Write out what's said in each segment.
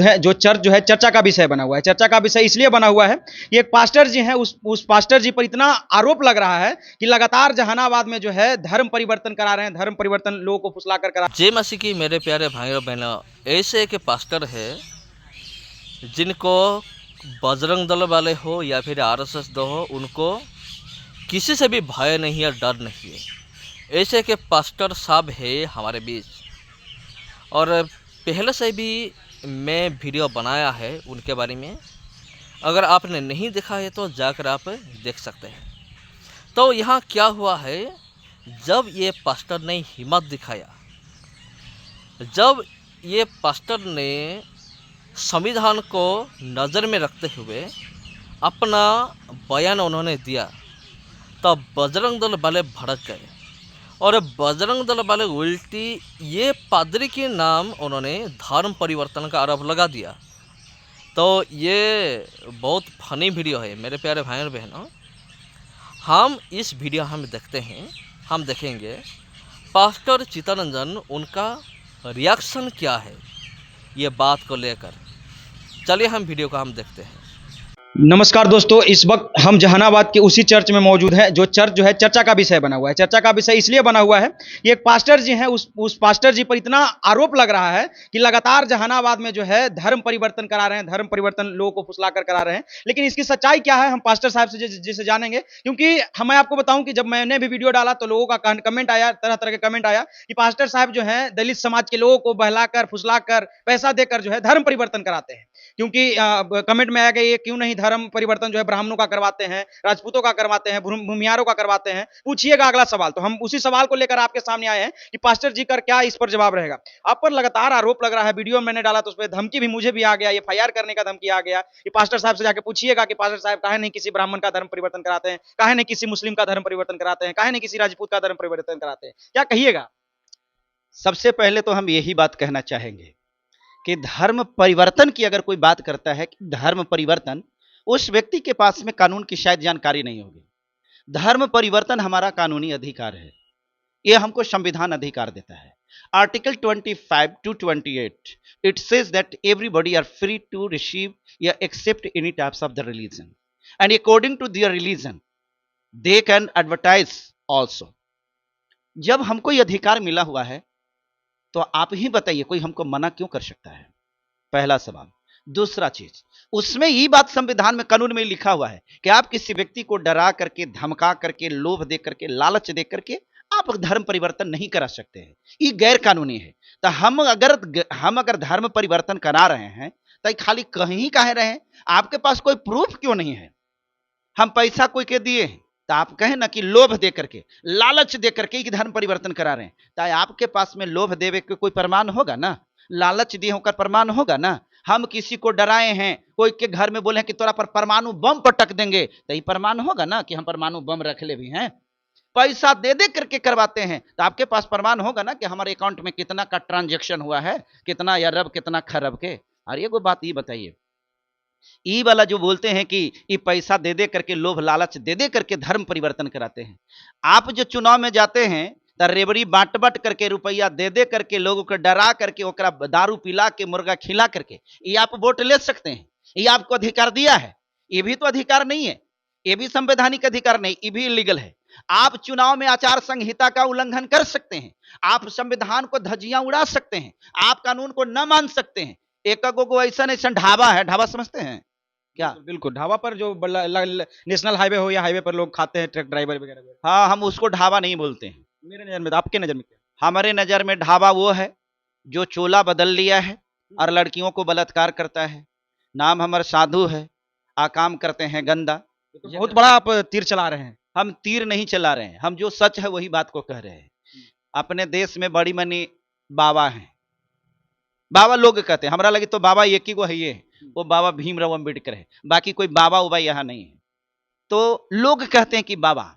है जो चर्च जो है चर्चा का विषय बना हुआ है। चर्चा का विषय इसलिए बना हुआ है कि एक पास्टर जी हैं, उस पास्टर जी पर इतना आरोप लग रहा है कि लगातार जहानाबाद में जो है धर्म परिवर्तन करा रहे हैं, धर्म परिवर्तन लोगों को फुसला कर करा। जय मसीह की मेरे प्यारे भाई और बहनों, ऐसे एक पास्टर है जिनको बजरंग दल वाले हो या फिर आरएसएस दो हो, उनको किसी से भी भय नहीं है, डर नहीं है। ऐसे के पास्टर साहब है हमारे बीच, और पहले से भी मैं वीडियो बनाया है उनके बारे में। अगर आपने नहीं देखा है तो जाकर आप देख सकते हैं। तो यहाँ क्या हुआ है, जब ये पास्टर ने हिम्मत दिखाया, जब ये पास्टर ने संविधान को नज़र में रखते हुए अपना बयान उन्होंने दिया, तब बजरंग दल वाले भड़क गए और बजरंग दल वाले उल्टी ये पादरी के नाम उन्होंने धर्म परिवर्तन का आरोप लगा दिया। तो ये बहुत फनी वीडियो है मेरे प्यारे भाई और बहनों। हम इस वीडियो हम देखते हैं, हम देखेंगे पास्टर चित्तरंजन उनका रिएक्शन क्या है ये बात को लेकर। चलिए हम वीडियो को हम देखते हैं। नमस्कार दोस्तों, इस वक्त हम जहानाबाद के उसी चर्च में मौजूद हैं जो चर्च जो है चर्चा का विषय बना हुआ है। चर्चा का विषय इसलिए बना हुआ है कि एक पास्टर जी हैं, उस पास्टर जी पर इतना आरोप लग रहा है कि लगातार जहानाबाद में जो है धर्म परिवर्तन करा रहे हैं, धर्म परिवर्तन लोगों को फुसला कर करा रहे हैं। लेकिन इसकी सच्चाई क्या है हम पास्टर साहब से जिसे जानेंगे, क्योंकि मैं आपको बताऊं कि जब मैंने भी वीडियो डाला तो लोगों का कमेंट आया, तरह तरह के कमेंट आया कि पास्टर साहब जो है दलित समाज के लोगों को बहलाकर फुसलाकर पैसा देकर जो है धर्म परिवर्तन कराते हैं। क्योंकि कमेंट में आया कि ये क्यों नहीं धर्म परिवर्तन जो है ब्राह्मणों का करवाते हैं, राजपूतों का करवाते हैं, भूमियारों का करवाते हैं। पूछिएगा अगला सवाल। तो हम उसी सवाल को लेकर आपके सामने आए हैं कि पास्टर जी का क्या इस पर जवाब रहेगा। आप पर लगातार आरोप लग रहा है, वीडियो मैंने डाला तो उस पर धमकी भी मुझे भी आ गया, एफआईआर करने का धमकी आ गया कि पास्टर साहब से जाके पूछिएगा कि पास्टर साहब काहे नहीं किसी ब्राह्मण का धर्म परिवर्तन कराते हैं, काहे नहीं किसी मुस्लिम का धर्म परिवर्तन कराते हैं, काहे नहीं किसी राजपूत का धर्म परिवर्तन कराते हैं। क्या कहिएगा? सबसे पहले तो हम यही बात कहना चाहेंगे कि धर्म परिवर्तन की अगर कोई बात करता है कि धर्म परिवर्तन, उस व्यक्ति के पास में कानून की शायद जानकारी नहीं होगी। धर्म परिवर्तन हमारा कानूनी अधिकार है, यह हमको संविधान अधिकार देता है। Article 25 to 28 it says that everybody are free to receive या accept any types of the religion and according to their religion they can advertise also. जब हमको यह अधिकार मिला हुआ है तो आप ही बताइए कोई हमको मना क्यों कर सकता है? पहला सवाल। दूसरा चीज, उसमें ये बात संविधान में कानून में लिखा हुआ है कि आप किसी व्यक्ति को डरा करके, धमका करके, लोभ दे करके, लालच दे करके आप धर्म परिवर्तन नहीं करा सकते हैं। ये गैर कानूनी है। तो हम अगर धर्म परिवर्तन करा रहे हैं तो खाली कहीं काहे रहे? आपके पास कोई प्रूफ क्यों नहीं है? हम पैसा कोई के दिए हैं तो आप कहें ना कि लोभ दे करके, लालच दे करके धर्म परिवर्तन करा रहे हैं, तो आपके पास में लोभ देवे के कोई प्रमाण होगा ना? लालच दिए होकर प्रमाण होगा ना? हम किसी को डराए हैं, कोई के घर में बोले हैं कि तोरा पर परमाणु बम पटक देंगे, तो ये प्रमाण होगा ना कि हम परमाणु बम रख ले भी हैं? पैसा दे दे करके करवाते हैं तो आपके पास प्रमाण होगा ना कि हमारे अकाउंट में कितना का ट्रांजेक्शन हुआ है, कितना अरब कितना खरब के। और ये कोई बात ये बताइए, ई वाला जो बोलते हैं कि ये पैसा दे दे करके, लोभ लालच दे दे करके धर्म परिवर्तन कराते हैं। आप जो चुनाव में जाते हैं तो रेबड़ी बांट बट करके, रुपया दे दे करके, लोगों को डरा करके, ओकरा दारू पिला के, मुर्गा खिला करके ये आप वोट ले सकते हैं। ये आपको अधिकार दिया है। ये भी तो अधिकार नहीं है, ये भी संवैधानिक अधिकार नहीं, ये भी इलीगल है। आप चुनाव में आचार संहिता का उल्लंघन कर सकते हैं, आप संविधान को धज्जियां उड़ा सकते हैं, आप कानून को न मान सकते हैं। एक गो ऐसा ऐसा ढाबा है, ढाबा समझते हैं क्या? बिल्कुल, ढाबा पर जो नेशनल हाईवे हो या हाईवे पर लोग खाते हैं, ट्रक ड्राइवर वगैरह। हाँ, हम उसको ढाबा नहीं बोलते हैं। मेरे नजर में, आपके नजर में क्या? हमारे नजर में ढाबा वो है जो चोला बदल लिया है और लड़कियों को बलात्कार करता है। नाम हमारे साधु है, आकाम करते हैं गंदा। तो बहुत बड़ा आप तीर चला रहे हैं। हम तीर नहीं चला रहे हैं, हम जो सच है वही बात को कह रहे हैं। अपने देश में बड़ी मनी बाबा हैं, बाबा लोग कहते हैं, हमरा लगे तो बाबा एक ही को है, ये वो बाबा भीमराव अम्बेडकर है, बाकी कोई बाबा उबा यहाँ नहीं है। तो लोग कहते हैं कि बाबा,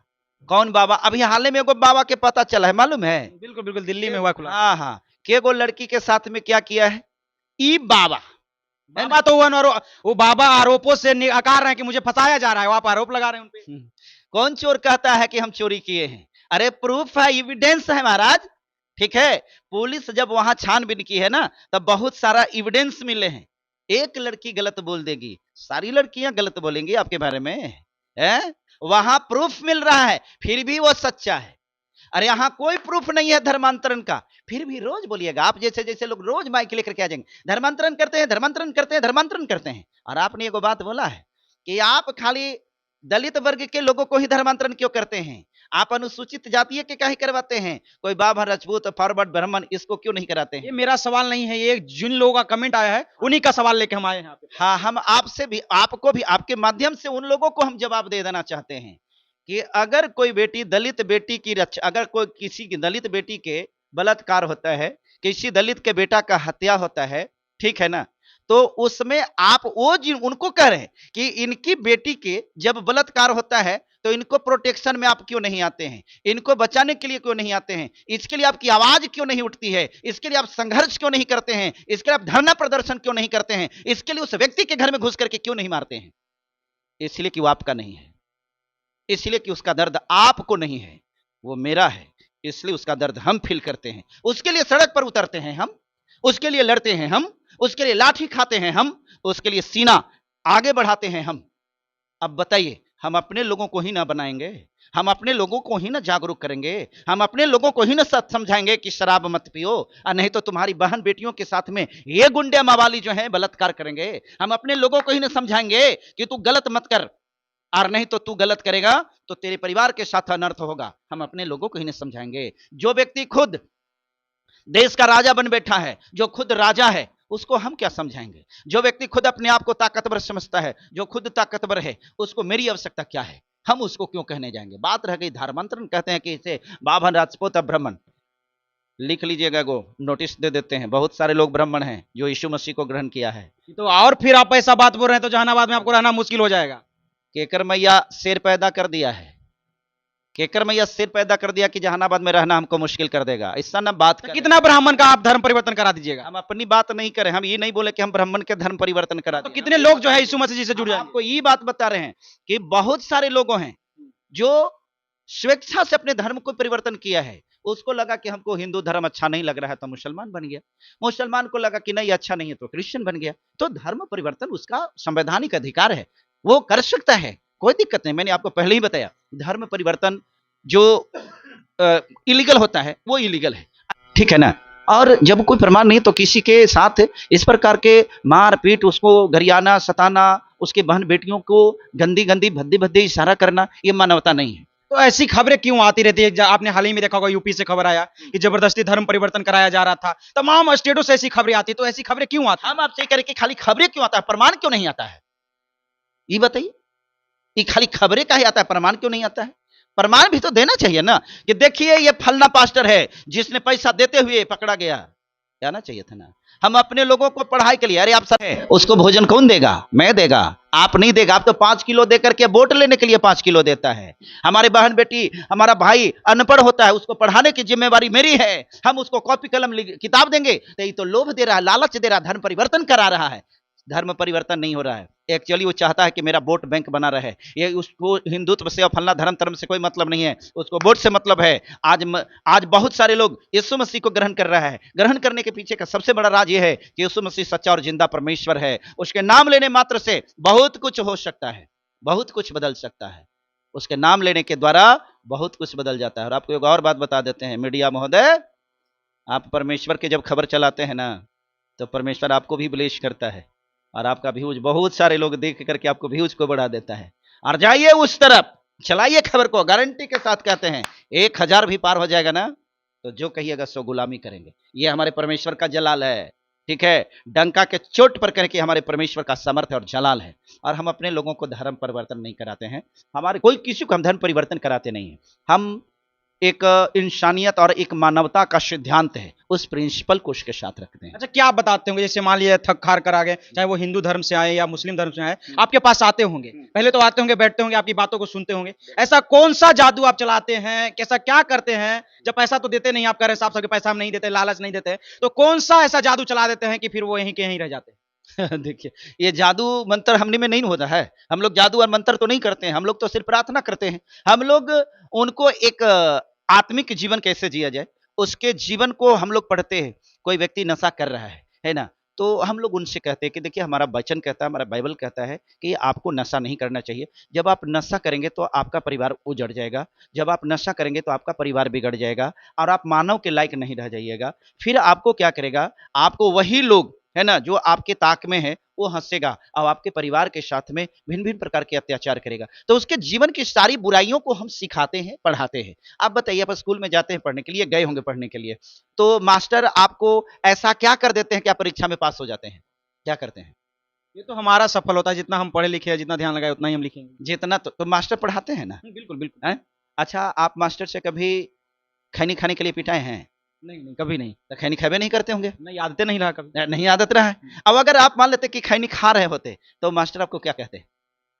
कौन बाबा? अभी हाल में एगो बाबा के पता चला है, मालूम है? बिल्कुल बिल्कुल, दिल्ली में हुआ खुला। हाँ हाँ, के गो लड़की के साथ में क्या किया है? ई बाबा बाबा तो वो बाबा आरोपों से आकार रहे हैं कि मुझे फंसाया जा रहा है, आप आरोप लगा रहे हैं उन पे। कौन चोर कहता है कि हम चोरी किए हैं? अरे प्रूफ है, एविडेंस है महाराज। ठीक है, पुलिस जब वहां छानबीन की है ना, तब बहुत सारा एविडेंस मिले हैं एक लड़की गलत बोल देगी, सारी लड़कियां गलत बोलेंगी आपके बारे में, है? वहां प्रूफ मिल रहा है, फिर भी वो सच्चा है। अरे यहां कोई प्रूफ नहीं है धर्मांतरण का, फिर भी रोज बोलिएगा। आप जैसे जैसे लोग रोज माइक लेकर के आ जाएंगे, धर्मांतरण करते हैं, धर्मांतरण करते हैं, धर्मांतरण करते हैं। और आपने एगो बात बोला है कि आप खाली दलित वर्ग के लोगों को ही धर्मांतरण क्यों करते हैं, आप अनुसूचित जातीय के क्या ही करवाते हैं, कोई बाभन, राजपूत, फॉरवर्ड, ब्राह्मण, इसको क्यों नहीं कराते हैं? ये मेरा सवाल नहीं है, ये जिन लोगों का कमेंट आया है उन्हीं का सवाल लेके हम आए हैं यहाँ पे। हाँ, हम आपसे भी, आपको भी, आपके माध्यम से उन लोगों को हम जवाब दे देना चाहते हैं कि अगर कोई बेटी, दलित बेटी की रक्षा, अगर कोई किसी की दलित बेटी के बलात्कार होता है, किसी दलित के बेटा का हत्या होता है, ठीक है ना, तो उसमें आप वो जिन उनको कह रहे हैं कि इनकी बेटी के जब बलात्कार होता है तो इनको प्रोटेक्शन में आप क्यों नहीं आते हैं, इनको बचाने के लिए क्यों नहीं आते हैं, इसके लिए आपकी आवाज क्यों नहीं उठती है, इसके लिए आप संघर्ष क्यों नहीं करते हैं, इसके लिए आप धरना प्रदर्शन क्यों नहीं करते हैं, इसके लिए उस व्यक्ति के घर में घुस करके क्यों नहीं मारते हैं? इसलिए कि वो आपका नहीं है, इसलिए कि उसका दर्द आपको नहीं है, वो मेरा है, इसलिए उसका दर्द हम फील करते हैं, उसके लिए सड़क पर उतरते हैं हम, उसके लिए लड़ते हैं हम, उसके लिए लाठी खाते हैं हम, उसके लिए सीना आगे बढ़ाते हैं हम। अब बताइए, हम अपने लोगों को ही ना बनाएंगे, हम अपने लोगों को ही ना जागरूक करेंगे, हम अपने लोगों को ही ना सच समझाएंगे कि शराब मत पियो, और नहीं तो तुम्हारी बहन बेटियों के साथ में ये गुंडे मवाली जो हैं बलात्कार करेंगे, हम अपने लोगों को ही ना समझाएंगे कि तू गलत मत कर, और नहीं तो तू गलत करेगा तो तेरे परिवार के साथ अनर्थ होगा, हम अपने लोगों को ही नहीं समझाएंगे। जो व्यक्ति खुद देश का राजा बन बैठा है, जो खुद राजा है, उसको हम क्या समझाएंगे? जो व्यक्ति खुद अपने आप को ताकतवर समझता है, जो खुद ताकतवर है, उसको मेरी आवश्यकता क्या है, हम उसको क्यों कहने जाएंगे? बात रह गई धर्मांतरण, कहते हैं कि इसे बाभन, राजपूत, ब्राह्मण, लिख लीजिएगा, गो नोटिस दे देते हैं, बहुत सारे लोग ब्राह्मण हैं जो यीशु मसीह को ग्रहण किया है। तो और फिर आप ऐसा बात बोल रहे हैं तो जहानाबाद में आपको रहना मुश्किल हो जाएगा। केकर मैया शेर पैदा कर दिया है, केकर मैया शेर पैदा कर दिया कि जहानाबाद में रहना हमको मुश्किल कर देगा, ऐसा ना बात करें। कितना ब्राह्मण का आप धर्म परिवर्तन करा दीजिएगा? हम अपनी बात नहीं करें, हम ये नहीं बोले कि हम ब्राह्मण के धर्म परिवर्तन करा तो दें। कितने लोग जो है यीशु मसीह जी से जुड़ हम जाएंगे? आपको ये बात बता रहे हैं कि बहुत सारे लोगों हैं जो स्वेच्छा से अपने धर्म को परिवर्तन किया है, उसको लगा कि हमको हिंदू धर्म अच्छा नहीं लग रहा है तो मुसलमान बन गया, मुसलमान को लगा कि नहीं अच्छा नहीं है तो क्रिश्चियन बन गया। तो धर्म परिवर्तन उसका संवैधानिक अधिकार है, वो कर सकता है, कोई दिक्कत नहीं। मैंने आपको पहले ही बताया, धर्म परिवर्तन जो इलीगल होता है वो इलीगल है, ठीक है ना। और जब कोई प्रमाण नहीं तो किसी के साथ इस प्रकार के मारपीट, उसको गरियाना, सताना, उसके बहन बेटियों को गंदी गंदी भद्दे भद्दे इशारा करना, ये मानवता नहीं है। तो ऐसी खबरें क्यों आती रहती है? आपने हाल ही में देखा होगा यूपी से खबर आया कि जबरदस्ती धर्म परिवर्तन कराया जा रहा था, तमाम स्टेटों से ऐसी खबरें आती, तो ऐसी खबरें क्यों आती? हम आपसे कह रहे कि खाली खबरें क्यों आता है, प्रमाण क्यों नहीं आता है? ये बताइए, ये खाली खबरें का ही आता है, प्रमाण क्यों नहीं आता है? प्रमाण भी तो देना चाहिए ना, कि देखिए ये फलना पास्टर है जिसने पैसा देते हुए पकड़ा गया, जाना चाहिए था ना। हम अपने लोगों को पढ़ाई के लिए, अरे आप सब है, उसको भोजन कौन देगा? मैं देगा, आप नहीं देगा। आप तो 5 किलो देकर के वोट लेने के लिए 5 किलो देता है। हमारी बहन बेटी, हमारा भाई अनपढ़ होता है, उसको पढ़ाने की जिम्मेवारी मेरी है, हम उसको कॉपी कलम किताब देंगे तो ये तो लोभ दे रहा है, लालच दे रहा है, धर्म परिवर्तन करा रहा है। धर्म परिवर्तन नहीं हो रहा है, एक्चुअली वो चाहता है कि मेरा वोट बैंक बना रहे। ये उसको हिंदुत्व से और फलना धर्म से कोई मतलब नहीं है, उसको वोट से मतलब है। आज बहुत सारे लोग यीशु मसीह को ग्रहण कर रहा है। ग्रहण करने के पीछे का सबसे बड़ा राज ये है कि यीशु मसीह सच्चा और जिंदा परमेश्वर है। उसके नाम लेने मात्र से बहुत कुछ हो सकता है, बहुत कुछ बदल सकता है। उसके नाम लेने के द्वारा बहुत कुछ बदल जाता है। और आपको एक और बात बता देते हैं, मीडिया महोदय, आप परमेश्वर के जब खबर चलाते हैं ना, तो परमेश्वर आपको भी ब्लेस करता है और आपका व्यूज, बहुत सारे लोग देख करके आपको व्यूज को बढ़ा देता है। और जाइए उस तरफ, चलाइए खबर को, गारंटी के साथ कहते हैं 1000 भी पार हो जाएगा ना, तो जो कहिएगा सो गुलामी करेंगे। ये हमारे परमेश्वर का जलाल है, ठीक है। डंका के चोट पर करके हमारे परमेश्वर का सामर्थ्य और जलाल है। और हम अपने लोगों को धर्म परिवर्तन नहीं कराते हैं, हमारे कोई किसी को हम धर्म परिवर्तन कराते नहीं हैं। हम एक इंसानियत और एक मानवता का सिद्धांत है, उस प्रिंसिपल को उसके साथ रखते हैं। अच्छा, क्या आप बताते होंगे, जैसे मान लिया थक खार कर आ गए, चाहे वो हिंदू धर्म से आए या मुस्लिम धर्म से आए, आपके पास आते होंगे, पहले तो आते होंगे, बैठते होंगे, आपकी बातों को सुनते होंगे। ऐसा कौन सा जादू आप चलाते हैं, कैसा क्या करते हैं? जब पैसा तो देते नहीं, आप कह रहे साहब सबके पैसा हम नहीं देते, लालच नहीं देते, तो कौन सा ऐसा जादू चला देते हैं कि फिर वो यहीं के यहीं रह जाते हैं? देखिए, ये जादू मंत्र हमने में नहीं होता है। हम लोग जादू और मंत्र तो नहीं करते हैं, हम लोग तो सिर्फ प्रार्थना करते हैं। हम लोग उनको एक आत्मिक जीवन कैसे जिया जाए, उसके जीवन को हम लोग पढ़ते हैं। कोई व्यक्ति नशा कर रहा है ना, तो हम लोग उनसे कहते हैं कि देखिए हमारा वचन कहता है, हमारा बाइबल कहता है कि आपको नशा नहीं करना चाहिए। जब आप नशा करेंगे तो आपका परिवार उजड़ जाएगा, जब आप नशा करेंगे तो आपका परिवार बिगड़ जाएगा और आप मानव के लायक नहीं रह जाइएगा। फिर आपको क्या करेगा, आपको वही लोग है ना जो आपके ताक में है वो हंसेगा और आपके परिवार के साथ में भिन्न भिन्न प्रकार के अत्याचार करेगा। तो उसके जीवन की सारी बुराइयों को हम सिखाते हैं, पढ़ाते हैं। आप बताइए, आप स्कूल में जाते हैं पढ़ने के लिए, गए होंगे पढ़ने के लिए, तो मास्टर आपको ऐसा क्या कर देते हैं कि आप परीक्षा में पास हो जाते हैं? क्या करते हैं? ये तो हमारा सफल होता है, जितना हम पढ़े लिखे हैं, जितना ध्यान लगाए उतना ही हम लिखेंगे। जितना तो मास्टर पढ़ाते हैं ना। बिल्कुल बिल्कुल। हैं? अच्छा, आप मास्टर से कभी खैनी खाने के लिए पिटाए हैं? नहीं नहीं, कभी नहीं। तो खैनी खाबे नहीं करते होंगे, नहीं, आदतें नहीं रहा कभी। नहीं आदत रहा है। अब अगर आप मान लेते कि खैनी खा रहे होते तो मास्टर आपको क्या कहते?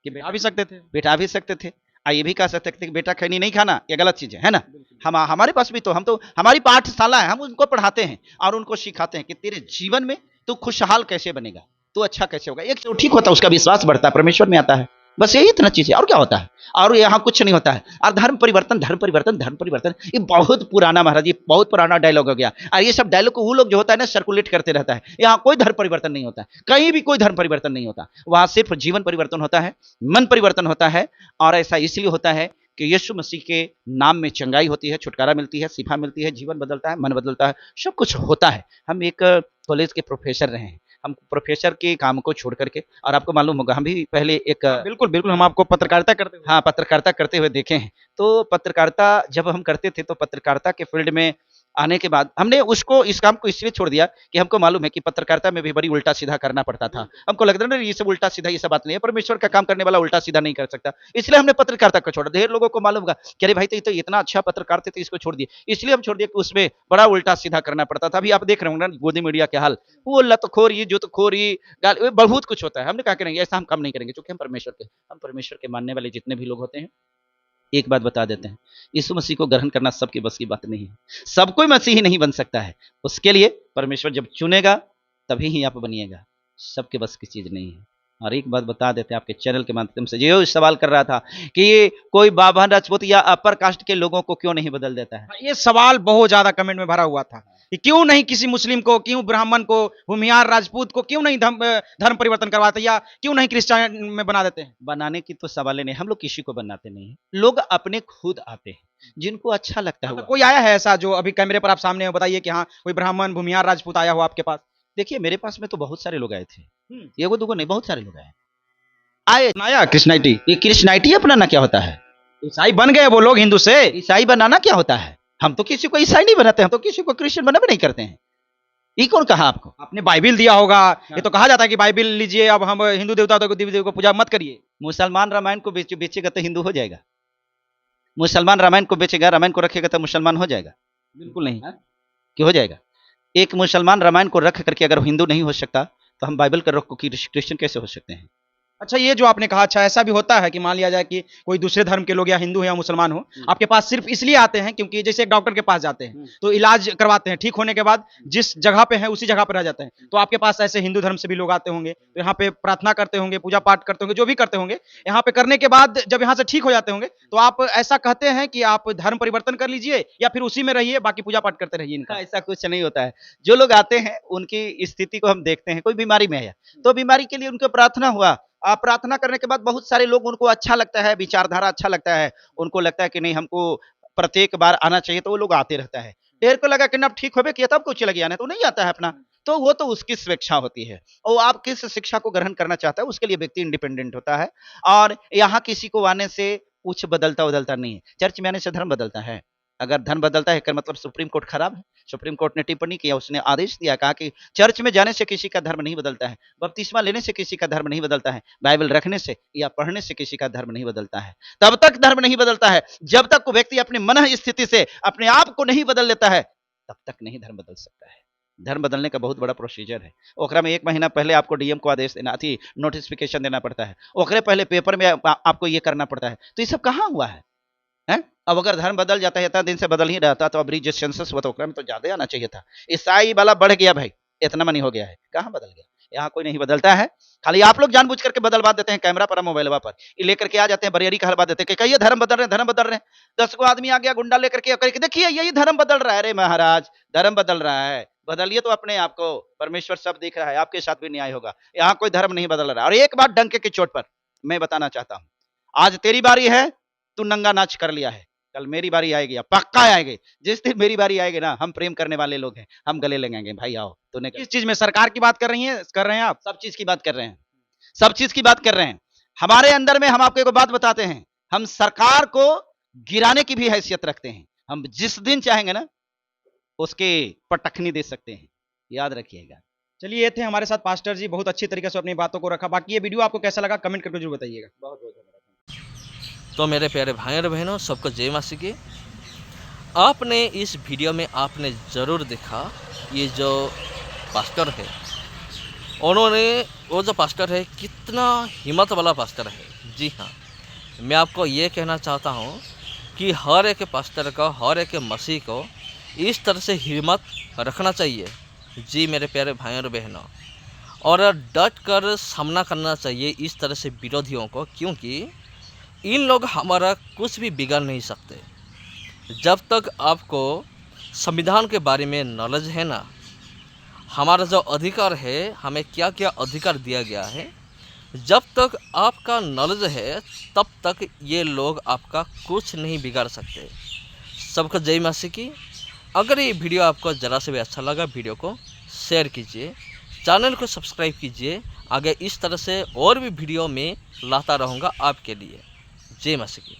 कि आ भी सकते थे। बिठा भी सकते थे। ये भी कह सकते थे कि बेटा खैनी नहीं खाना, ये गलत चीज है ना। हम हमारे पास भी तो हम तो हमारी पाठशाला है, हम उनको पढ़ाते हैं और उनको सिखाते हैं कि तेरे जीवन में तू खुशहाल कैसे बनेगा, तू अच्छा कैसे होगा। एक तो ठीक होता है, उसका विश्वास बढ़ता है, परमेश्वर में आता है, बस यही इतना चीज है, और क्या होता है? और यहाँ कुछ नहीं होता है। और धर्म परिवर्तन, धर्म परिवर्तन, धर्म परिवर्तन, ये बहुत पुराना महाराज, ये बहुत पुराना डायलॉग हो गया। और ये सब डायलॉग को वो लोग जो होता है ना सर्कुलेट करते रहता है। यहाँ कोई धर्म परिवर्तन नहीं होता, कहीं भी कोई धर्म परिवर्तन नहीं होता। वहां सिर्फ जीवन परिवर्तन होता है, मन परिवर्तन होता है। और ऐसा इसलिए होता है कि यीशु मसीह के नाम में चंगाई होती है, छुटकारा मिलती है, शिफा मिलती है, जीवन बदलता है, मन बदलता है, सब कुछ होता है। हम एक कॉलेज के प्रोफेसर रहे हैं, हम प्रोफेसर के काम को छोड़ करके, और आपको मालूम होगा हम भी पहले एक बिल्कुल बिल्कुल, हम आपको पत्रकारिता करते हुए। हाँ पत्रकारिता करते हुए देखे हैं। तो पत्रकारिता जब हम करते थे तो पत्रकारिता के फील्ड में आने के बाद हमने उसको इस काम को इसलिए छोड़ दिया कि हमको मालूम है कि पत्रकारिता में भी बड़ी उल्टा सीधा करना पड़ता था। हमको लगता था ये सब उल्टा सीधा, ये सब बात नहीं है, परमेश्वर का काम करने वाला उल्टा सीधा नहीं कर सकता, इसलिए हमने पत्रकारिता को छोड़ा। ढेर लोगों को मालूम होगा कि अरे भाई तो इतना अच्छा पत्रकार थे तो इसको छोड़ दिए, इसलिए हम छोड़ दिए कि उसमें बड़ा उल्टा सीधा करना पड़ता था। अभी आप देख रहे होंगे ना गोदी मीडिया के हाल, वो लतखोरी, जुतखोरी, बहुत कुछ होता है। हमने कहा करेंगे, ऐसा हम काम नहीं करेंगे, क्योंकि हम परमेश्वर के मानने वाले जितने भी लोग होते हैं, एक बात बता देते हैं, यीशु मसीह को ग्रहण करना सबके बस की बात नहीं है। सब कोई मसीही नहीं बन सकता है, उसके लिए परमेश्वर जब चुनेगा तभी ही आप बनिएगा, सबके बस की चीज नहीं है। और एक बात बता देते हैं आपके चैनल के माध्यम से, जो सवाल कर रहा था कि ये कोई बाबा राजपूत या अपर कास्ट के लोगों को क्यों नहीं बदल देता है। ये सवाल बहुत ज्यादा कमेंट में भरा हुआ था कि क्यों नहीं किसी मुस्लिम को, क्यों ब्राह्मण को, भूमिहार राजपूत को क्यों नहीं धर्म परिवर्तन करवाते, या क्यों नहीं क्रिश्चियन में बना देते हैं। बनाने की तो सवाल ही नहीं, हम लोग किसी को बनाते नहीं हैं, लोग अपने खुद आते हैं जिनको अच्छा लगता है। तो कोई आया है ऐसा जो अभी कैमरे पर आप सामने है, बताइए कि हाँ कोई ब्राह्मण भूमिहार राजपूत आया हो आपके पास। देखिए मेरे पास में तो बहुत सारे लोग आए थे, एगो दुगो नहीं, बहुत सारे लोग आए आया कृष्णाइटी। ये कृष्णाइटी अपनाना क्या होता है? ईसाई बन गए वो लोग हिंदू से। ईसाई बनाना क्या होता है? हम तो किसी को ईसाई नहीं बनाते, हम तो किसी को क्रिश्चियन बना भी नहीं करते हैं। ये कौन कहा आपको? आपने बाइबिल दिया होगा, ये तो कहा जाता है कि बाइबिल लीजिए, अब हम हिंदू देवता को, देवी देव को पूजा मत करिए। मुसलमान रामायण को बेचेगा तो हिंदू हो जाएगा, मुसलमान रामायण को बेचेगा, रामायण को रखेगा तो मुसलमान हो जाएगा? बिल्कुल नहीं। क्यों हो जाएगा? एक मुसलमान रामायण को रख करके अगर हिंदू नहीं हो सकता तो हम बाइबल का रख को क्रिश्चियन कैसे हो सकते हैं? अच्छा, ये जो आपने कहा, अच्छा ऐसा भी होता है कि मान लिया जाए कि कोई दूसरे धर्म के लोग या हिंदू या मुसलमान हो, आपके पास सिर्फ इसलिए आते हैं क्योंकि जैसे एक डॉक्टर के पास जाते हैं तो इलाज करवाते हैं, ठीक होने के बाद जिस जगह पे है उसी जगह पर रह जाते हैं, तो आपके पास ऐसे हिंदू धर्म से भी लोग आते होंगे, तो यहाँ पे प्रार्थना करते होंगे, पूजा पाठ करते होंगे, जो भी करते होंगे, यहाँ पे करने के बाद जब यहाँ से ठीक हो जाते होंगे तो आप ऐसा कहते हैं कि आप धर्म परिवर्तन कर लीजिए या फिर उसी में रहिए, बाकी पूजा पाठ करते रहिए इनका। ऐसा कुछ नहीं होता है। जो लोग आते हैं उनकी स्थिति को हम देखते हैं, कोई बीमारी में है तो बीमारी के लिए उनको प्रार्थना हुआ, प्रार्थना करने के बाद बहुत सारे लोग, उनको अच्छा लगता है, विचारधारा अच्छा लगता है, उनको लगता है कि नहीं हमको प्रत्येक बार आना चाहिए, तो वो लोग आते रहता है। ढेर को लगा कि ना ठीक होबे किया तब कुछ लगे आने, तो नहीं आता है अपना, तो वो तो उसकी स्वेच्छा होती है, और आप किस शिक्षा को ग्रहण करना चाहता है उसके लिए व्यक्ति इंडिपेंडेंट होता है। और यहाँ किसी को आने से कुछ बदलता नहीं है। चर्च में आने से धर्म बदलता है? अगर धर्म बदलता है मतलब सुप्रीम कोर्ट खराब है। सुप्रीम कोर्ट ने टिप्पणी किया, उसने आदेश दिया, कहा कि चर्च में जाने से किसी का धर्म नहीं बदलता है, बपतिस्मा लेने से किसी का धर्म नहीं बदलता है, बाइबल रखने से या पढ़ने से किसी का धर्म नहीं बदलता है। तब तक धर्म नहीं बदलता है जब तक वो व्यक्ति अपनी मन स्थिति से अपने आप को नहीं बदल लेता है, तब तक नहीं धर्म बदल सकता है। धर्म बदलने का बहुत बड़ा प्रोसीजर है। ओकरा में 1 महीना पहले आपको डीएम को आदेश देना थी, नोटिफिकेशन देना पड़ता है, ओकरे पहले पेपर में आपको ये करना पड़ता है। तो ये सब कहाँ हुआ है? अब अगर धर्म बदल जाता है, इतना दिन से बदल ही रहता, तो अब जो सेंसस हुआ तो में तो ज्यादा आना चाहिए था। ईसाई वाला बढ़ गया भाई, इतना मनी हो गया है, कहाँ बदल गया? यहाँ कोई नहीं बदलता है, खाली आप लोग जानबूझ करके बदलवा देते हैं, कैमरा पर, मोबाइल पर ये लेकर के आ जाते हैं, बरियरी कहलवा देते हैं कि कहिए धर्म बदल रहे हैं, धर्म बदल रहे हैं। 10 को आदमी आ गया गुंडा लेकर के, देखिए यही धर्म बदल रहा है। अरे महाराज, धर्म बदल रहा है, बदलिए तो अपने आप को, परमेश्वर सब देख रहा है, आपके साथ भी न्याय होगा। यहाँ कोई धर्म नहीं बदल रहा। और एक बात डंके की चोट पर मैं बताना चाहता हूं, आज तेरी बारी है, तू नंगा नाच कर लिया है, कल मेरी बारी आएगी, पक्का आएगी। जिस दिन मेरी बारी आएगी ना, हम प्रेम करने वाले लोग हैं, हम गले लगाएंगे, भाई आओ तूने किस चीज में सरकार की बात कर रहे हैं आप? सब चीज की बात कर रहे हैं, सब चीज की बात कर रहे हैं। हमारे अंदर में हम आपको एक बात बताते हैं, हम सरकार को गिराने की भी हैसियत रखते हैं। हम जिस दिन चाहेंगे ना उसके पटखनी दे सकते हैं, याद रखिएगा। चलिए, ये थे हमारे साथ पास्टर जी, बहुत अच्छी तरीके से अपनी बातों को रखा। बाकी ये वीडियो आपको कैसा लगा कमेंट करके जरूर बताइएगा। बहुत बहुत धन्यवाद। तो मेरे प्यारे भाई और बहनों, सबको जय मसीह की। आपने इस वीडियो में आपने ज़रूर देखा, ये जो पास्टर है, उन्होंने, वो जो पास्टर है, कितना हिम्मत वाला पास्टर है। जी हाँ, मैं आपको ये कहना चाहता हूँ कि हर एक पास्टर को, हर एक मसीह को इस तरह से हिम्मत रखना चाहिए। जी मेरे प्यारे भाई और बहनों, और डट कर सामना करना चाहिए इस तरह से विरोधियों को, क्योंकि इन लोग हमारा कुछ भी बिगाड़ नहीं सकते। जब तक आपको संविधान के बारे में नॉलेज है ना, हमारा जो अधिकार है, हमें क्या क्या अधिकार दिया गया है, जब तक आपका नॉलेज है तब तक ये लोग आपका कुछ नहीं बिगाड़ सकते। सबको जय मसीह की। अगर ये वीडियो आपको ज़रा से भी अच्छा लगा, वीडियो को शेयर कीजिए, चैनल को सब्सक्राइब कीजिए। आगे इस तरह से और भी वीडियो में लाता रहूँगा आपके लिए। जय मसीह की।